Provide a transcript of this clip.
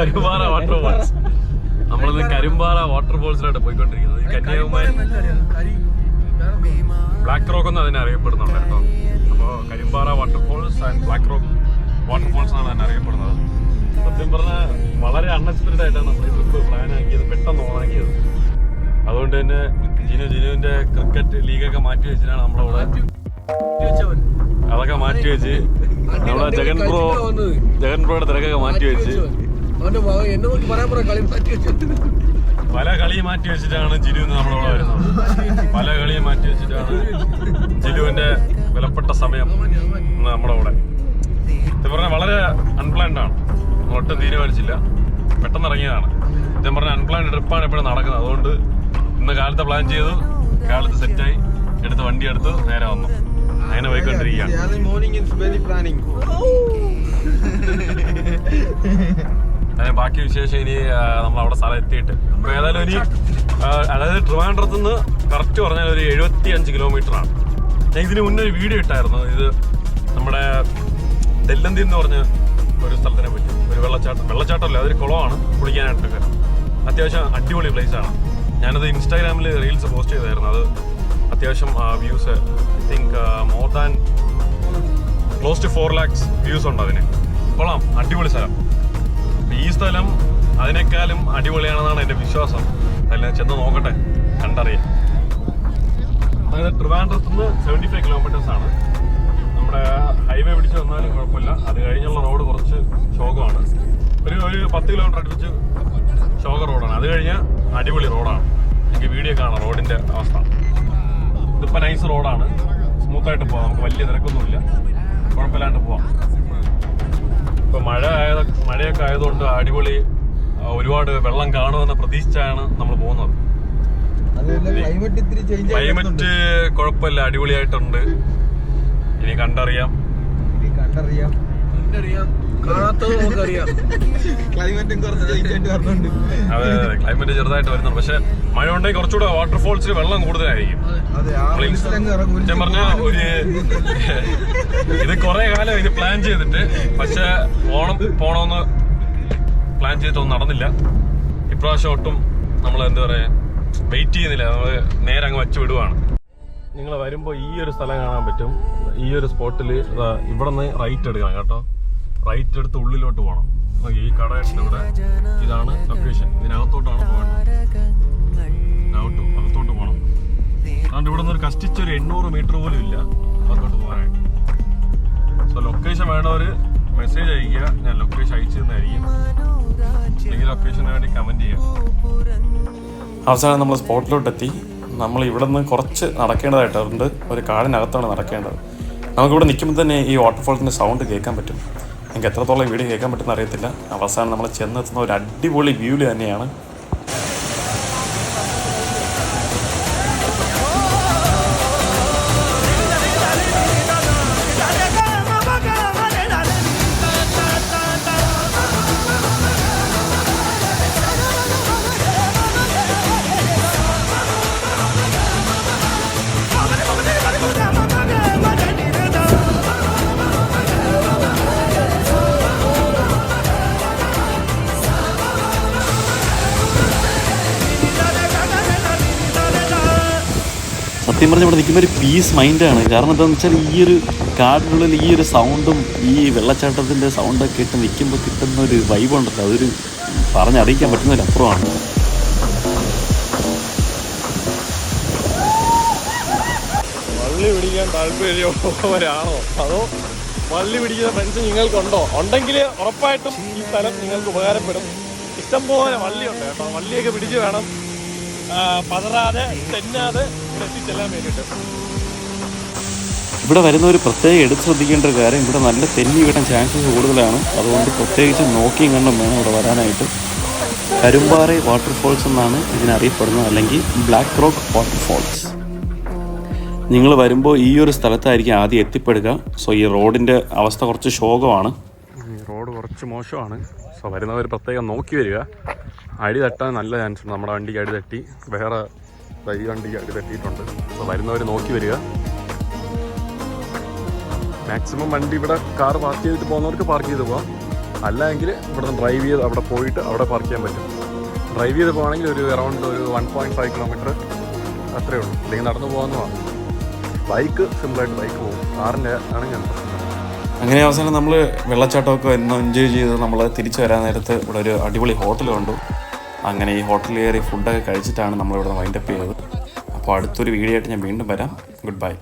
Karimpara waterfalls. നമ്മളിന്ന് കരിമ്പാറ വാട്ടർഫോൾസിലോട്ട് പോയിക്കൊണ്ടിരിക്കുന്നത്. Kanyakumari black rock എന്ന് അതിനെ അറിയപ്പെടുന്നുണ്ട് കേട്ടോ. അപ്പോൾ Karimpara waterfalls and black rock waterfalls ആണ് അതിനെ അറിയപ്പെടുന്നത്. സത്യം പറഞ്ഞാൽ വളരെ അൺഎക്സ്പെക്റ്റഡ് ആയിട്ടാണ് നമ്മൾ ഈ ട്രിപ്പ് പ്ലാൻ ആക്കിയത്, പെട്ടെന്ന് ഓണാക്കിയത്. അതുകൊണ്ട് തന്നെ ജിനുവിന്റെ ക്രിക്കറ്റ് ലീഗൊക്കെ മാറ്റി വെച്ചിട്ടാണ് നമ്മളവിടെ അതൊക്കെ മാറ്റി വെച്ച് നമ്മുടെ ജഗൻ ബ്രോയുടെ തിരക്കൊക്കെ മാറ്റി വെച്ച് പല കളിയും മാറ്റി വെച്ചിട്ടാണ് ജിനു നമ്മളവിടെ വരുന്നത്. പല കളിയും മാറ്റി വെച്ചിട്ടാണ് ജിനുവിന്റെ വിലപ്പെട്ട സമയം നമ്മുടെ അവിടെ. ഇത് പറഞ്ഞാൽ വളരെ അൺപ്ലാൻഡ് ആണ്, ഒട്ടും തീരുമാനിച്ചില്ല, പെട്ടെന്ന് ഇറങ്ങിയതാണ്. ഇദ്ദേഹം പറഞ്ഞ അൺപ്ലാൻഡ് ട്രിപ്പാണ് എപ്പോഴും നടക്കുന്നത്. അതുകൊണ്ട് ഇന്ന് കാലത്ത് പ്ലാൻ ചെയ്തു, കാലത്ത് സെറ്റായി, എടുത്ത് വണ്ടി എടുത്ത് നേരെ വന്നു. അങ്ങനെ പോയിക്കൊണ്ടിരിക്കുകയാണ്. അതിന് ബാക്കി വിശേഷം ഇനി നമ്മൾ അവിടെ സ്ഥലം എത്തിയിട്ട് ഇപ്പൊ ഏതായാലും ഇനി അതായത് ട്രിവാൻഡ്രത്ത് നിന്ന് കറക്റ്റ് പറഞ്ഞാൽ ഒരു 75 കിലോമീറ്ററാണ്. ഞാൻ ഇതിന് മുന്നേ ഒരു വീഡിയോ ഇട്ടായിരുന്നു. ഇത് നമ്മുടെ ദല്ലന്തി എന്ന് പറഞ്ഞ ഒരു സ്ഥലത്തിനെ പറ്റി, ഒരു വെള്ളച്ചാട്ടമല്ല, അതൊരു കുളമാണ് കുളിക്കാനായിട്ടൊക്കെ. അത്യാവശ്യം അടിപൊളി പ്ലേസ് ആണ്. ഞാനത് ഇൻസ്റ്റാഗ്രാമിൽ റീൽസ് പോസ്റ്റ് ചെയ്തായിരുന്നു. അത് അത്യാവശ്യം views, I think more than close to 4 lakhs views ഉണ്ട് അതിന്. കൊള്ളാം, അടിപൊളി സ്ഥലം. ഈ സ്ഥലം അതിനേക്കാളും അടിപൊളിയാണെന്നാണ് എൻ്റെ വിശ്വാസം. അതിൽ ചെന്ന് നോക്കട്ടെ, കണ്ടറിയാം. അതായത് ട്രിവാൻഡ്രത്ത് നിന്ന് 75 കിലോമീറ്റേഴ്സ് ആണ്. നമ്മുടെ ഹൈവേ പിടിച്ച് വന്നാലും കുഴപ്പമില്ല. അത് കഴിഞ്ഞുള്ള റോഡ് കുറച്ച് ശോകമാണ്. ഒരു 10 കിലോമീറ്റർ അടുപ്പിച്ച് ശോക റോഡാണ്. അത് കഴിഞ്ഞാൽ അടിപൊളി റോഡാണ്. എനിക്ക് വീഡിയോ കാണാം റോഡിൻ്റെ അവസ്ഥ. ഇതിപ്പോൾ നൈസ് റോഡാണ്, സ്മൂത്തായിട്ട് പോവാം. നമുക്ക് വലിയ തിരക്കൊന്നുമില്ല, കുഴപ്പമില്ലാണ്ട് പോവാം. ഇപ്പോൾ മഴയൊക്കെ ആയതുകൊണ്ട് അടിപൊളി, ഒരുപാട് വെള്ളം കാണുമെന്ന് പ്രതീക്ഷിച്ചാണ് നമ്മൾ പോകുന്നത്. ക്ലൈമറ്റ് കുഴപ്പമില്ല, അടിപൊളിയായിട്ടുണ്ട്. ഇനി കണ്ടറിയാം. അതെ, ക്ലൈമറ്റ് ചെറുതായിട്ട് വരുന്നുണ്ട്. പക്ഷെ മഴ ഉണ്ടെങ്കിൽ കുറച്ചുകൂടെ വാട്ടർഫോൾസിൽ വെള്ളം കൂടുതലായിരിക്കും. പറഞ്ഞാൽ ഇത് കുറെ കാലം ഇത് പ്ലാൻ ചെയ്തിട്ട്, പക്ഷെ പോണമെന്ന് പ്ലാൻ ചെയ്തിട്ടൊന്നും നടന്നില്ല. ഇപ്രാവശ്യം ഒട്ടും നമ്മൾ എന്താ പറയാ വെയിറ്റ് ചെയ്യുന്നില്ല, നമ്മൾ നേരെ അങ്ങ് വച്ച് വിടുവാണ്. നിങ്ങൾ വരുമ്പോൾ ഈ ഒരു സ്ഥലം കാണാൻ പറ്റും. ഈ ഒരു സ്പോട്ടിൽ ഇവിടെ നിന്ന് റൈറ്റ് എടുക്കണം കേട്ടോ. റൈറ്റ് എടുത്ത് ഉള്ളിലോട്ട് പോകണം. ഈ കടയുടെ ഇവിടെ ഇതാണ് ലൊക്കേഷൻ. ഇതിനകത്തോട്ടാണ് പോകേണ്ടത്. അകത്തോട്ട് പോകണം. അതുകൊണ്ട് ഇവിടെ നിന്ന് ഒരു കഷ്ടിച്ച് ഒരു 800 മീറ്റർ പോലും ഇല്ല അകത്തോട്ട് പോകാനായിട്ട്. സോ ലൊക്കേഷൻ വേണ്ടവർ മെസ്സേജ് അയക്കുക, ഞാൻ ലൊക്കേഷൻ അയച്ചു തന്നായിരിക്കും. അല്ലെങ്കിൽ ലൊക്കേഷന് വേണ്ടി കമൻറ്റ് ചെയ്യുക. അവസാനം നമ്മൾ സ്പോട്ടിലോട്ടെത്തി. നമ്മൾ ഇവിടെ നിന്ന് കുറച്ച് നടക്കേണ്ടതായിട്ടുണ്ട്. ഒരു കാടിനകത്താണ് നടക്കേണ്ടത്. നമുക്കിവിടെ നിൽക്കുമ്പോൾ തന്നെ ഈ വാട്ടർഫോൾസിൻ്റെ സൗണ്ട് കേൾക്കാൻ പറ്റും. എനിക്ക് എത്രത്തോളം വീഡിയോ കേൾക്കാൻ പറ്റുമെന്ന് അറിയത്തില്ല. അവസാനം നമ്മൾ ചെന്നെത്തുന്ന ഒരു അടിപൊളി വ്യൂവിൽ തന്നെയാണ്. സത്യം പറഞ്ഞാൽ ഇവിടെ നിൽക്കുമ്പോൾ ഒരു പീസ് മൈൻഡാണ്. കാരണം എന്താണെന്ന് വെച്ചാൽ ഈ ഒരു കാടിനുള്ളിൽ ഈ ഒരു സൗണ്ടും ഈ വെള്ളച്ചാട്ടത്തിൻ്റെ സൗണ്ടൊക്കെ ഇട്ട് നിൽക്കുമ്പോൾ കിട്ടുന്ന ഒരു വൈബ് ഉണ്ടല്ലോ, അതൊരു പറഞ്ഞറിയിക്കാൻ പറ്റുന്നതിലപ്പുറമാണ്. വള്ളി പിടിക്കാൻ താല്പര്യമുള്ളവരാണോ അതോ വള്ളി പിടിക്കുന്ന ഫ്രണ്ട്സ് നിങ്ങൾക്കുണ്ടോ? ഉണ്ടെങ്കിൽ ഉറപ്പായിട്ടും ഈ സ്ഥലം നിങ്ങൾക്ക് ഉപകാരപ്പെടും. ഇഷ്ടംപോലെ വള്ളിയുണ്ട് കേട്ടോ. വള്ളിയൊക്കെ പിടിച്ച് വേണം പതറാതെ തെന്നാതെ എത്തിച്ചെല്ലാൻ വേണ്ടിയിട്ട്. ഇവിടെ വരുന്നവർ പ്രത്യേകം എടുത്ത് ശ്രദ്ധിക്കേണ്ട ഒരു കാര്യം, ഇവിടെ നല്ല തെന്നി കിട്ടാൻ ചാൻസസ് കൂടുതലാണ്. അതുകൊണ്ട് പ്രത്യേകിച്ച് നോക്കിയും കണ്ടും വേണം ഇവിടെ വരാനായിട്ട്. കരുമ്പാറ വാട്ടർഫോൾസ് എന്നാണ് ഇതിനറിയപ്പെടുന്നത്, അല്ലെങ്കിൽ ബ്ലാക്ക് റോക്ക് വാട്ടർഫോൾസ്. നിങ്ങൾ വരുമ്പോൾ ഈ ഒരു സ്ഥലത്തായിരിക്കും ആദ്യം എത്തിപ്പെടുക. സോ ഈ റോഡിൻ്റെ അവസ്ഥ കുറച്ച് ശോകമാണ്. റോഡ് കുറച്ച് മോശമാണ്. സോ വരുന്നവർ പ്രത്യേകം നോക്കി വരിക. അടി തട്ടാൻ നല്ല ചാൻസ് ഉണ്ട്. നമ്മുടെ വണ്ടിക്ക് അടി തട്ടി, വേറെ ഈ വണ്ടിക്ക് അടി തട്ടിയിട്ടുണ്ട്. സോ വരുന്നവർ നോക്കി വരിക. മാക്സിമം വണ്ടി ഇവിടെ കാർ പാർക്ക് ചെയ്തിട്ട് പോകുന്നവർക്ക് പാർക്ക് ചെയ്ത് പോവാം. അല്ലെങ്കിൽ ഇവിടുന്ന് ഡ്രൈവ് ചെയ്ത് അവിടെ പോയിട്ട് അവിടെ പാർക്ക് ചെയ്യാൻ പറ്റും. ഡ്രൈവ് ചെയ്ത് പോകുകയാണെങ്കിൽ ഒരു അറൗണ്ട് ഒരു 1.5 കിലോമീറ്റർ അത്രയേ ഉള്ളൂ. അല്ലെങ്കിൽ നടന്നു പോകുന്നതാണ്. ബൈക്ക് സിമ്പിളായിട്ട് ബൈക്ക് പോകും. കാറിൻ്റെ ആണെങ്കിൽ അങ്ങനെ അവസാനം നമ്മൾ വെള്ളച്ചാട്ടമൊക്കെ ഒന്ന് എൻജോയ് ചെയ്ത് നമ്മൾ തിരിച്ചു വരാൻ നേരത്ത് ഇവിടെ ഒരു അടിപൊളി ഹോട്ടൽ കണ്ടു. അങ്ങനെ ഈ ഹോട്ടലിൽ കയറി ഫുഡൊക്കെ കഴിച്ചിട്ടാണ് നമ്മളിവിടെ വൈൻഡപ്പ് ചെയ്തത്. അപ്പോൾ അടുത്തൊരു വീഡിയോ ആയിട്ട് ഞാൻ വീണ്ടും വരാം. Good bye.